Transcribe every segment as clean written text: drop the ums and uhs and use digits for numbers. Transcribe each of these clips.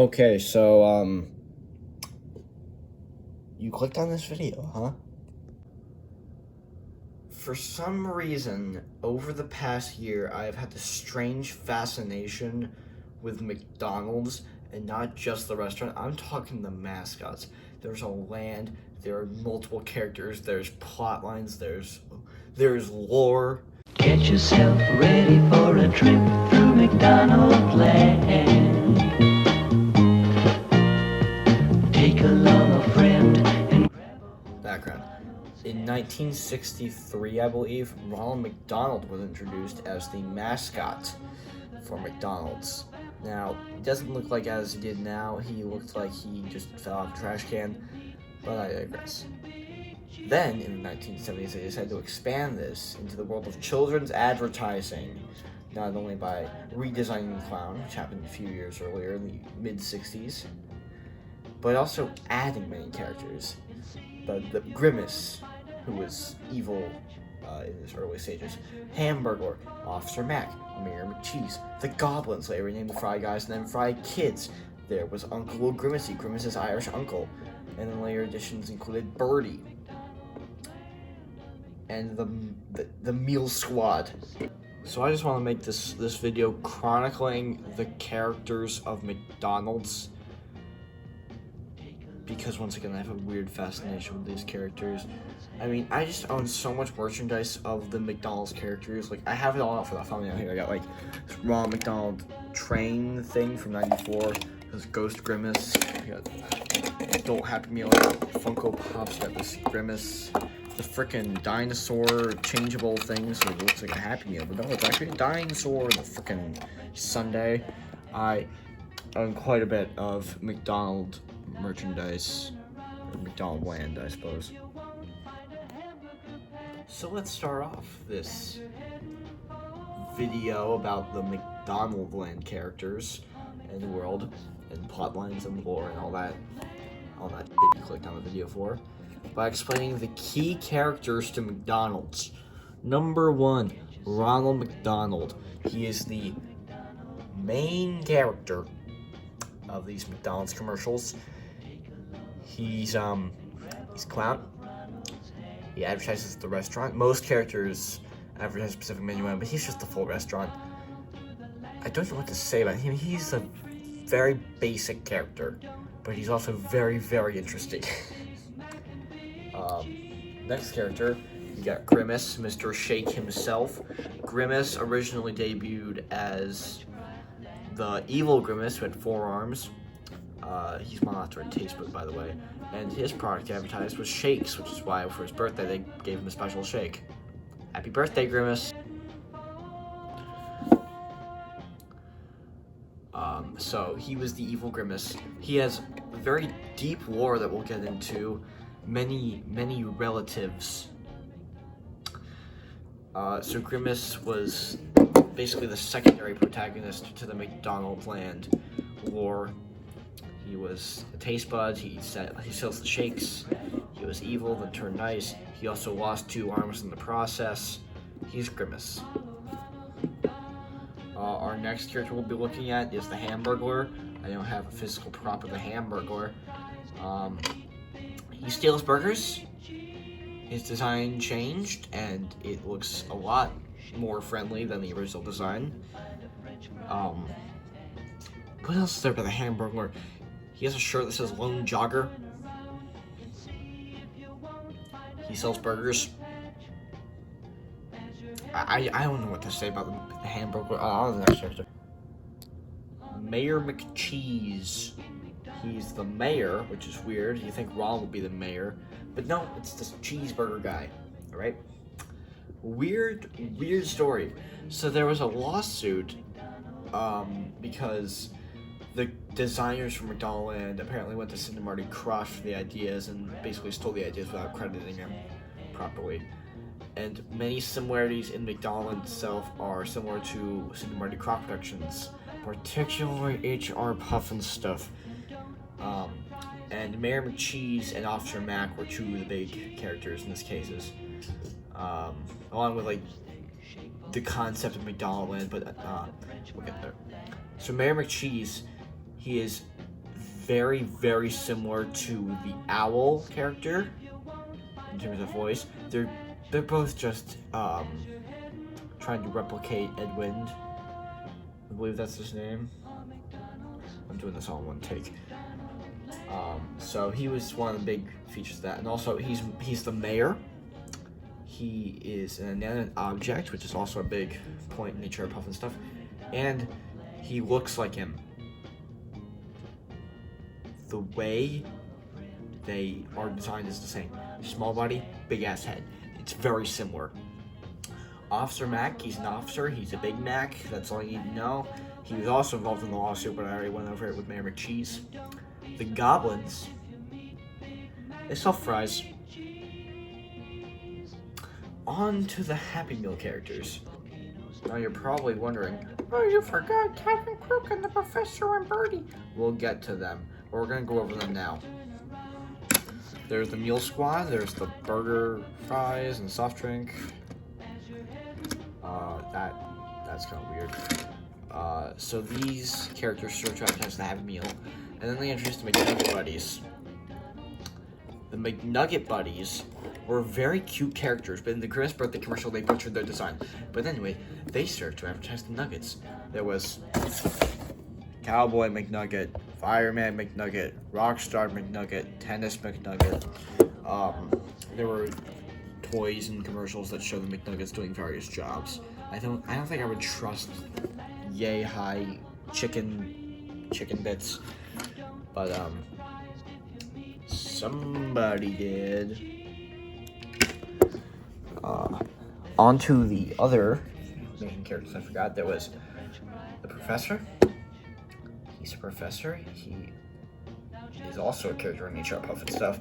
Okay, so, you clicked on this video, huh? For some reason, over the past year, I've had this strange fascination with McDonald's, and not just the restaurant. I'm talking the mascots. There's a land, there are multiple characters, there's plot lines, there's lore. Get yourself ready for a trip through McDonaldland. Take along a friend and Background. In 1963, I believe, Ronald McDonald was introduced as the mascot for McDonald's. Now, it doesn't look like as he did now. He looked like he just fell off a trash can, but I digress. Then, in the 1970s, they decided to expand this into the world of children's advertising, not only by redesigning the clown, which happened a few years earlier in the mid-60s, but also adding many characters. The Grimace, who was evil in his early stages, Hamburglar, Officer Mac, Mayor McCheese, the Goblins, later renamed the Fry Guys, and then Fry Kids. There was Uncle Grimacy, Grimace's Irish uncle, and then later editions included Birdie, and the Meal Squad. So I just want to make this video chronicling the characters of McDonald's, because once again I have a weird fascination with these characters. I mean, I just own so much merchandise of the McDonald's characters. Like, I have it all out for that thumbnail here. I got like this Ronald McDonald train thing from '94. This Ghost Grimace. I got Adult Happy Meal Funko Pops. Got this Grimace. The frickin' dinosaur changeable thing, so it looks like a Happy Meal, but no, it's actually a dinosaur. The frickin' sundae. I own quite a bit of McDonald merchandise, or McDonaldland, I suppose. So let's start off this video about the McDonaldland characters and the world and plot lines and lore and all that shit you clicked on the video for, by explaining the key characters to McDonald's. Number 1, Ronald McDonald. He is the main character of these McDonald's commercials. He's clown. He advertises at the restaurant. Most characters advertise a specific menu item, but he's just the full restaurant. I don't know what to say about him. He's a very basic character, but he's also very, very interesting. Next character, you got Grimace, Mr. Shake himself. Grimace originally debuted as the evil Grimace who had 4 arms. He's modeled after a taste book, by the way. And his product advertised was shakes, which is why for his birthday they gave him a special shake. Happy birthday, Grimace! So he was the evil Grimace. He has very deep lore that we'll get into. Many relatives. So Grimace was basically the secondary protagonist to the McDonaldland lore. He was a taste bud. He sells the shakes. He was evil, then turned nice. He also lost 2 arms in the process. He's Grimace. Our next character we'll be looking at is the Hamburglar. I don't have a physical prop of the Hamburglar. He steals burgers. His design changed, and it looks a lot more friendly than the original design. What else is there about the Hamburglar? He has a shirt that says Lone Jogger. He sells burgers. I don't know what to say about the Hamburglar. Oh, the next character. Mayor McCheese. He's the mayor, which is weird. You think Ronald would be the mayor, but no, it's this cheeseburger guy. All right. Weird story. So there was a lawsuit because the designers from McDonaldland apparently went to Cindy Marty Krofft for the ideas and basically stole the ideas without crediting him properly. And many similarities in McDonaldland itself are similar to Cindy Marty Krofft Productions, particularly H.R. Puffin stuff. And Mayor McCheese and Officer Mac were 2 of the big characters in this cases, along with like the concept of McDonaldland, but we'll get there. So Mayor McCheese, he is very, very similar to the owl character in terms of voice. They're both just trying to replicate Edwin. I believe that's his name. I'm doing this all in one take. So he was one of the big features of that, and also he's the mayor. He is an inanimate object, which is also a big point in the Cherry Puff and stuff, and he looks like him. The way they are designed is the same. Small body, big ass head. It's very similar. Officer Mac, he's an officer, he's a Big Mac, that's all you need to know. He was also involved in the lawsuit, but I already went over it with Mayor McCheese. The goblins, they sell fries. On to the Happy Meal characters. Now you're probably wondering, oh, you forgot Captain Crook and the Professor and Birdie. We'll get to them. We're gonna go over them now. There's the Meal Squad, there's the burger, fries, and soft drink. That's kind of weird. So these characters serve to advertise the Happy Meal, and then they introduced the McNugget Buddies. The McNugget Buddies were very cute characters, but in the Grimace birthday commercial, they butchered their design. But anyway, they served to advertise the Nuggets. There was Cowboy McNugget, Fireman McNugget, Rockstar McNugget, Tennis McNugget. There were toys and commercials that show the McNuggets doing various jobs. I don't think I would trust yay high chicken bits, but somebody did. On to the other main characters I forgot. There was the Professor. He's a professor. He is also a character in HR Puff and stuff.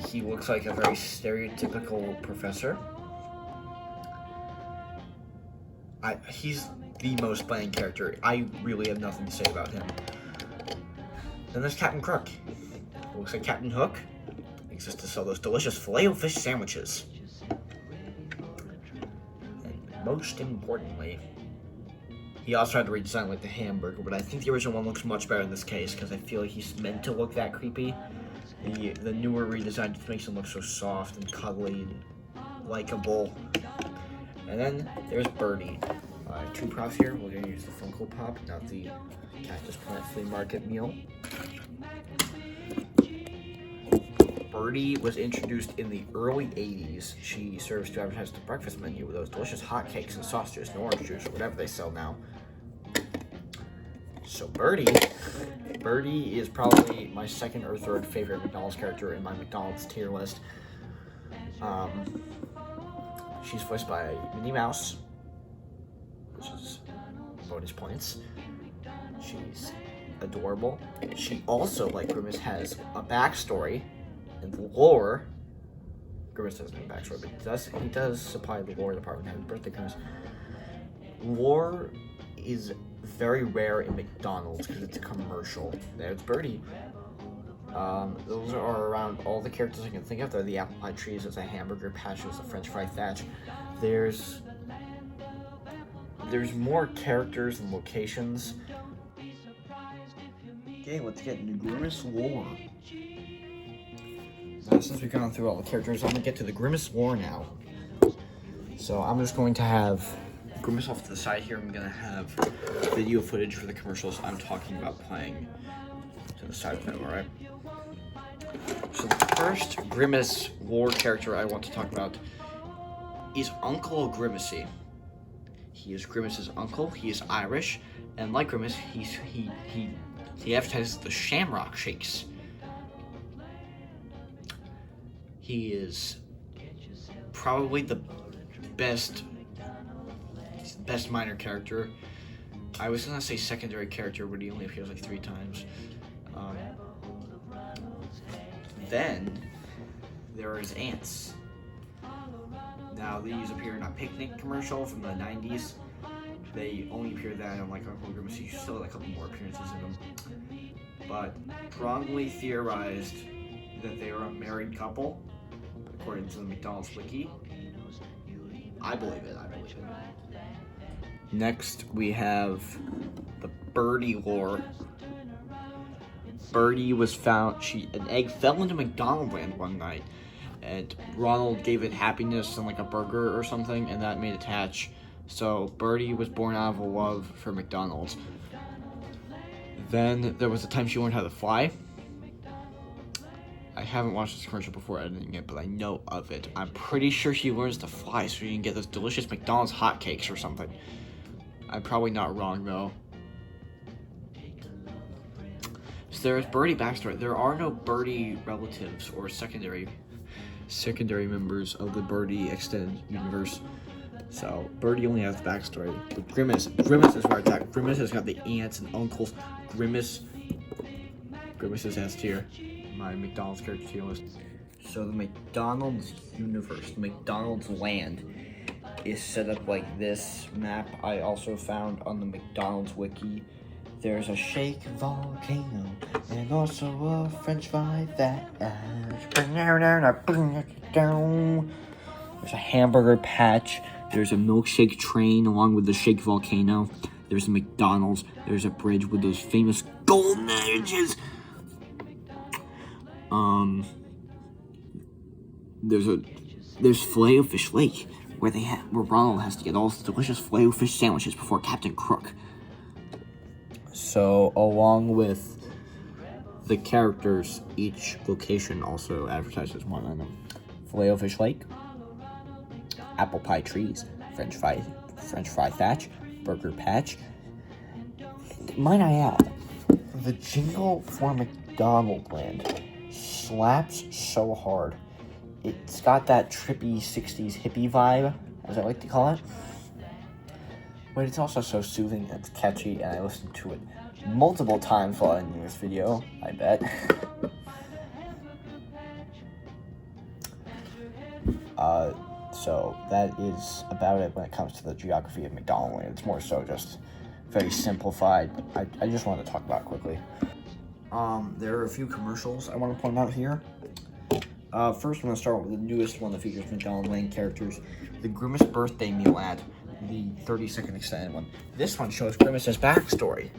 He looks like a very stereotypical professor. He's the most bland character. I really have nothing to say about him. Then there's Captain Crook. Looks like Captain Hook. Exists to sell those delicious filet-o-fish sandwiches. And most importantly, he also had to redesign like the hamburger, but I think the original one looks much better in this case because I feel like he's meant to look that creepy. The newer redesign just makes him look so soft and cuddly and likable. And then there's Birdie. Two props here. We're gonna use the Funko Pop, not the Cactus Plant Flea Market meal. Birdie was introduced in the early 80s. She serves to advertise the breakfast menu with those delicious hotcakes and sausages and orange juice or whatever they sell now. So Birdie is probably my second or third favorite McDonald's character in my McDonald's tier list. She's voiced by Minnie Mouse, which is bonus points. She's adorable. She also, like Grimace, has a backstory. And lore. Grimace doesn't have a backstory, but he does supply the lore department. Happy birthday, Grimace. Lore is very rare in McDonald's because it's a commercial. There's Birdie. Those are around all the characters I can think of. They're the apple pie trees, there's a hamburger patch, there's a french fry thatch. There's more characters and locations. Okay, let's get into Grimace Lore. Now, since we've gone through all the characters, I'm going to get to the Grimace Lore now. So I'm just going to have Grimace off to the side here. I'm going to have video footage for the commercials I'm talking about playing to the side of them, alright? So the first Grimace Lore character I want to talk about is Uncle Grimacy. He is Grimace's uncle. He is Irish, and like Grimace, he advertises the Shamrock Shakes. He is probably the best minor character. I was gonna say secondary character, but he only appears like 3 times. Then there is ants. Now these appear in a picnic commercial from the 90s. They only appear then on like Uncle Grimace. You still had a couple more appearances in them. But wrongly theorized that they are a married couple, according to the McDonald's wiki. I believe it. Next we have the Birdie Lore. Birdie was found, an egg fell into McDonaldland one night, and Ronald gave it happiness and like a burger or something, and that made it hatch. So Birdie was born out of a love for McDonald's. Then there was a time she learned how to fly. I haven't watched this commercial before editing it, but I know of it. I'm pretty sure she learns to fly so she can get those delicious McDonald's hotcakes or something. I'm probably not wrong though. So there's Birdie backstory. There are no Birdie relatives or secondary members of the Birdie extended universe. So Birdie only has the backstory. But Grimace is where it's at. Grimace has got the aunts and uncles. Grimace is S tier. My McDonald's character tier list. So the McDonald's universe, McDonald's land, is set up like this map I also found on the McDonald's wiki. There's a shake volcano and also a french fry that there's a hamburger patch. There's a milkshake train along with the shake volcano. There's a McDonald's. There's a bridge with those famous golden edges. There's Filet-O-Fish Lake where Ronald has to get all the delicious Filet-O-Fish sandwiches before Captain Crook. So along with the characters, each location also advertises one item. Filet-O-Fish Lake, apple pie trees, French fry thatch, burger patch. And might I add, the jingle for McDonaldland slaps so hard. It's got that trippy 60s hippie vibe, as I like to call it. But it's also so soothing and it's catchy, and I listened to it multiple times while editing this video, I bet. So that is about it when it comes to the geography of McDonaldland. It's more so just very simplified. I just wanted to talk about it quickly. There are a few commercials I want to point out here. First, I'm going to start with the newest one that features McDonaldland characters, the Grimace birthday meal ad, the 30-second extended one. This one shows Grimace's backstory.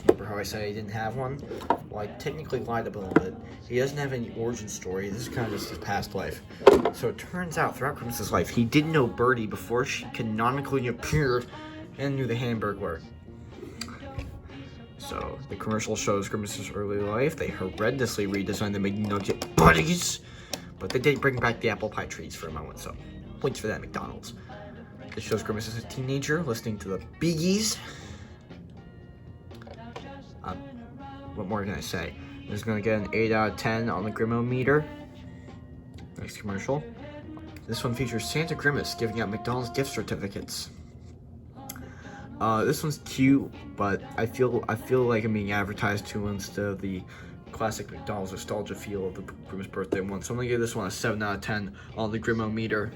Remember how I said he didn't have one? Well, I technically lied a little bit. He doesn't have any origin story. This is kind of just his past life. So it turns out, throughout Grimace's life, he didn't know Birdie before she canonically appeared and knew the Hamburglar. So the commercial shows Grimace's early life. They horrendously redesigned the McNugget buddies, but they did bring back the apple pie treats for a moment, so points for that, McDonald's. It shows Grimace as a teenager listening to the Biggies. What more can I say? He's going to get an 8 out of 10 on the Grimometer. Next commercial. This one features Santa Grimace giving out McDonald's gift certificates. This one's cute, but I feel like I'm being advertised to instead of the classic McDonald's nostalgia feel of the Grimace birthday one. So I'm going to give this one a 7 out of 10 on the Grimometer.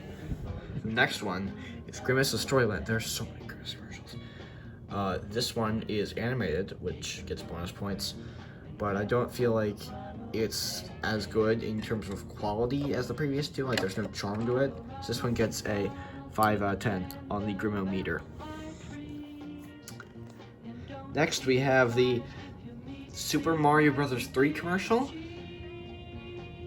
The next one is Grimace's Storyland. There's so many Grimace commercials. This one is animated, which gets bonus points, but I don't feel like it's as good in terms of quality as the previous two. Like, there's no charm to it. So this one gets a 5 out of 10 on the Grimometer. Next, we have the Super Mario Bros. 3 commercial,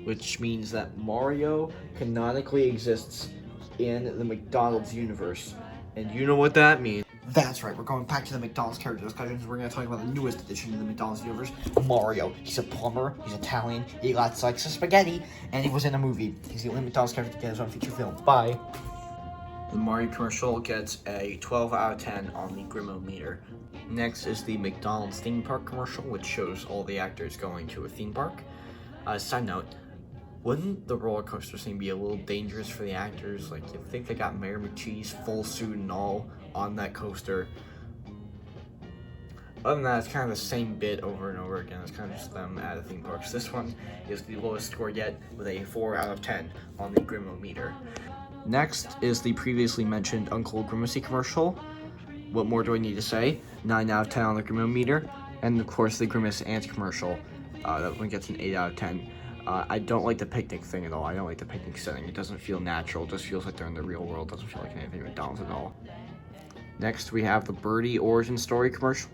which means that Mario canonically exists in the McDonald's universe. And you know what that means. That's right, we're going back to the McDonald's character discussions. We're going to talk about the newest addition to the McDonald's universe, Mario. He's a plumber, he's Italian, he likes spaghetti, and he was in a movie. He's the only McDonald's character to get his own feature film. Bye. The Mario commercial gets a 12 out of 10 on the Grimometer. Next is the McDonald's theme park commercial, which shows all the actors going to a theme park. Side note, wouldn't the roller coaster scene be a little dangerous for the actors? Like, you think they got Mayor McCheese full suit and all on that coaster? Other than that, it's kind of the same bit over and over again. It's kind of just them at a theme park. So this one is the lowest score yet, with a 4 out of 10 on the Grimometer. Next is the previously mentioned Uncle Grimace commercial. What more do I need to say? 9 out of 10 on the Grimometer. And of course the Grimace Ant commercial. That one gets an 8 out of 10. I don't like the picnic thing at all. I don't like the picnic setting. It doesn't feel natural. It just feels like they're in the real world. It doesn't feel like anything McDonald's at all. Next, we have the Birdie origin story commercial.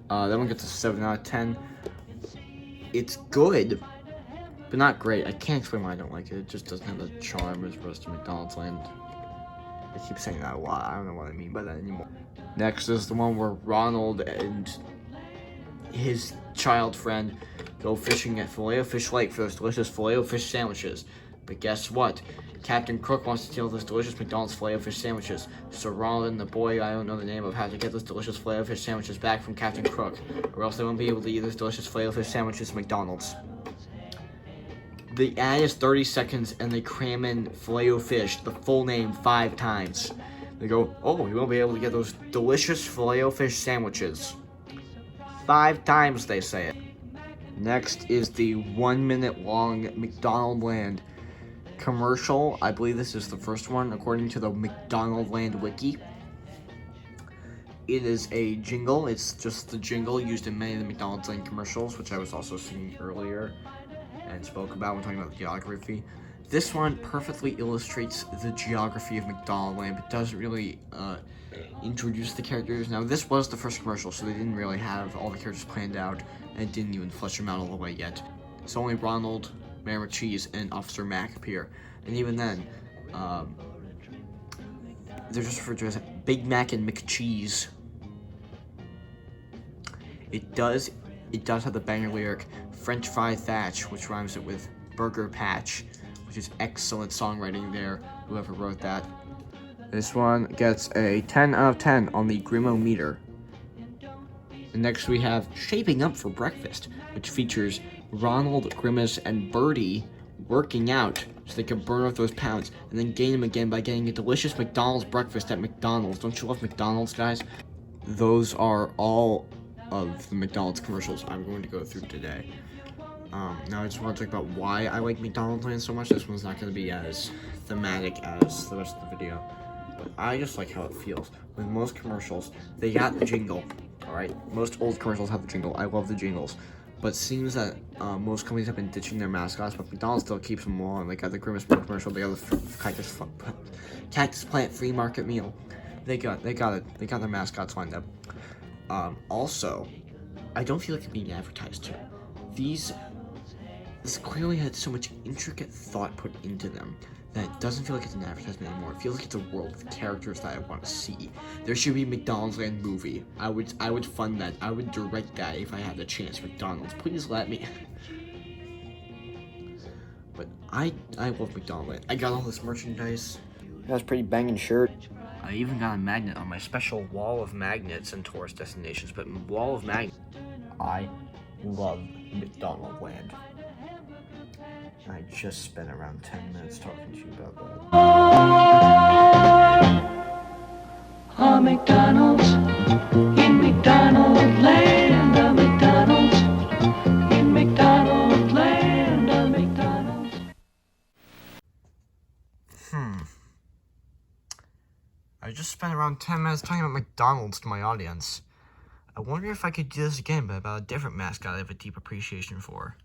That one gets a 7 out of 10. It's good, but not great. I can't explain why I don't like it. It just doesn't have the charm as the rest of McDonaldland. I keep saying that a lot. I don't know what I mean by that anymore. Next is the one where Ronald and his child friend go fishing at Filet-O-Fish Lake for those delicious Filet-O-Fish sandwiches. But guess what? Captain Crook wants to steal those delicious McDonald's Filet-O-Fish sandwiches. So Ronald and the boy I don't know the name of have to get those delicious Filet-O-Fish sandwiches back from Captain Crook, or else they won't be able to eat those delicious Filet-O-Fish sandwiches at McDonald's. The ad is 30 seconds and they cram in Filet-O-Fish, the full name, 5 times. They go, oh, you won't be able to get those delicious Filet-O-Fish sandwiches. 5 times they say it. Next is the 1 minute long McDonaldland commercial. I believe this is the first one according to the McDonaldland wiki. It is a jingle. It's just the jingle used in many of the McDonald's Land commercials, which I was also seeing earlier and spoke about when talking about the geography. This one perfectly illustrates the geography of McDonaldland, but doesn't really introduce the characters. Now, this was the first commercial, so they didn't really have all the characters planned out, and didn't even flesh them out all the way yet. So only Ronald, Mayor McCheese, and Officer Mac appear. And even then, they're just referred to as Big Mac and McCheese. It does have the banger lyric, French Fry Thatch, which rhymes it with Burger Patch, which is excellent songwriting there, whoever wrote that. This one gets a 10 out of 10 on the Grimometer. And next we have Shaping Up for Breakfast, which features Ronald, Grimace, and Birdie working out so they can burn off those pounds and then gain them again by getting a delicious McDonald's breakfast at McDonald's. Don't you love McDonald's, guys? Those are all of the McDonald's commercials I'm going to go through today. Now I just want to talk about why I like McDonaldland so much. This one's not going to be as thematic as the rest of the video, but I just like how it feels. With most commercials, they got the jingle, alright? Most old commercials have the jingle. I love the jingles. But it seems that most companies have been ditching their mascots, but McDonald's still keeps them on. They got the Grimace Lore commercial, they got the Cactus Plant Free Market Meal. They got their mascots lined up. Also, I don't feel like it's being advertised to. This clearly had so much intricate thought put into them that it doesn't feel like it's an advertisement anymore. It feels like it's a world with characters that I want to see. There should be a McDonald's Land movie. I would fund that. I would direct that if I had the chance. McDonald's, please let me. But I love McDonaldland. I got all this merchandise. That's a pretty banging shirt. I even got a magnet on my special wall of magnets and tourist destinations. But wall of magnets. I love McDonaldland. I just spent around 10 minutes talking to you about that. A McDonald's in McDonaldland, a McDonald's in McDonaldland, a McDonald's. I just spent around 10 minutes talking about McDonald's to my audience. I wonder if I could do this again, but about a different mascot I have a deep appreciation for.